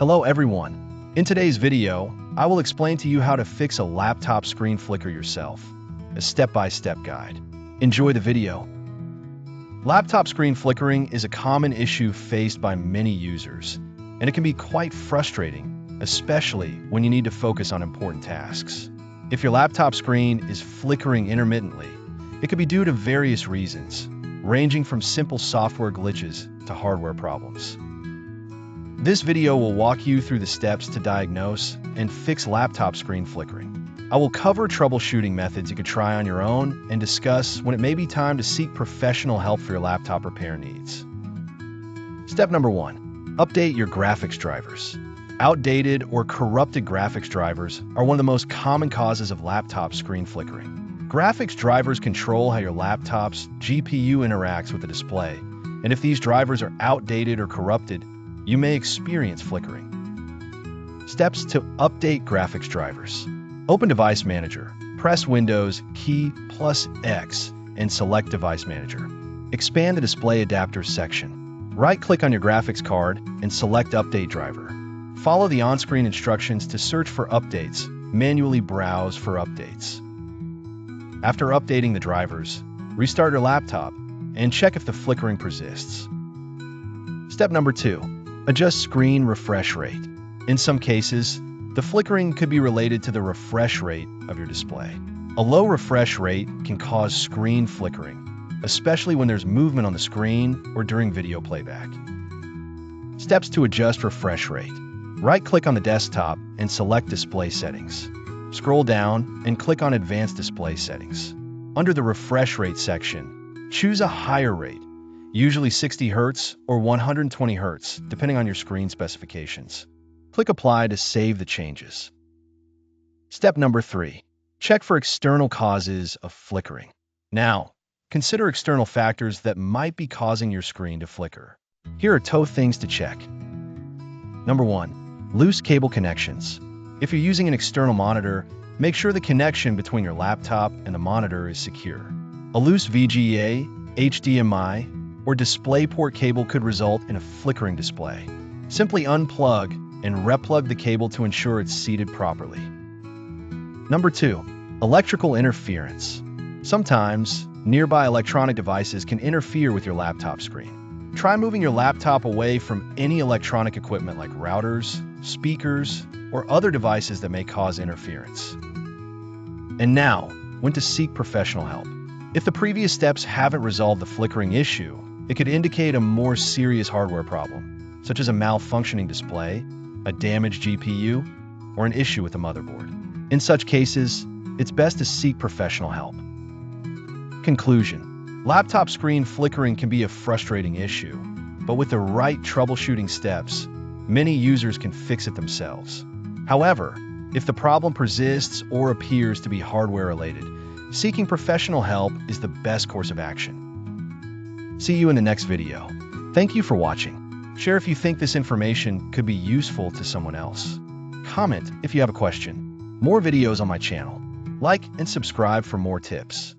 Hello everyone. In today's video, I will explain to you how to fix a laptop screen flicker yourself. A step-by-step guide. Enjoy the video. Laptop screen flickering is a common issue faced by many users, and it can be quite frustrating, especially when you need to focus on important tasks. If your laptop screen is flickering intermittently, it could be due to various reasons, ranging from simple software glitches to hardware problems. This video will walk you through the steps to diagnose and fix laptop screen flickering. I will cover troubleshooting methods you could try on your own and discuss when it may be time to seek professional help for your laptop repair needs. Step number 1. Update your graphics drivers. Outdated or corrupted graphics drivers are one of the most common causes of laptop screen flickering. Graphics drivers control how your laptop's GPU interacts with the display, and if these drivers are outdated or corrupted, you may experience flickering. Steps to update graphics drivers. Open Device Manager. Press Windows key plus X and select Device Manager. Expand the Display Adapters section. Right-click on your graphics card and select Update Driver. Follow the on-screen instructions to search for updates. Manually browse for updates. After updating the drivers, restart your laptop and check if the flickering persists. Step number 2. Adjust screen refresh rate. In some cases, the flickering could be related to the refresh rate of your display. A low refresh rate can cause screen flickering, especially when there's movement on the screen or during video playback. Steps to adjust refresh rate. Right-click on the desktop and select Display Settings. Scroll down and click on Advanced Display Settings. Under the refresh rate section, choose a higher rate, usually 60 Hz or 120 Hz, depending on your screen specifications. Click Apply to save the changes. Step number 3. Check for external causes of flickering. Now, consider external factors that might be causing your screen to flicker. Here are 2 things to check. Number 1. Loose cable connections. If you're using an external monitor, make sure the connection between your laptop and the monitor is secure. A loose VGA, HDMI, or DisplayPort cable could result in a flickering display. Simply unplug and replug the cable to ensure it's seated properly. Number 2. Electrical interference. Sometimes, nearby electronic devices can interfere with your laptop screen. Try moving your laptop away from any electronic equipment like routers, speakers, or other devices that may cause interference. And now, when to seek professional help. If the previous steps haven't resolved the flickering issue, it could indicate a more serious hardware problem, such as a malfunctioning display, a damaged GPU, or an issue with the motherboard. In such cases, it's best to seek professional help. Conclusion. Laptop screen flickering can be a frustrating issue, but with the right troubleshooting steps, many users can fix it themselves. However, if the problem persists or appears to be hardware-related, seeking professional help is the best course of action. See you in the next video. Thank you for watching. Share if you think this information could be useful to someone else. Comment if you have a question. More videos on my channel. Like and subscribe for more tips.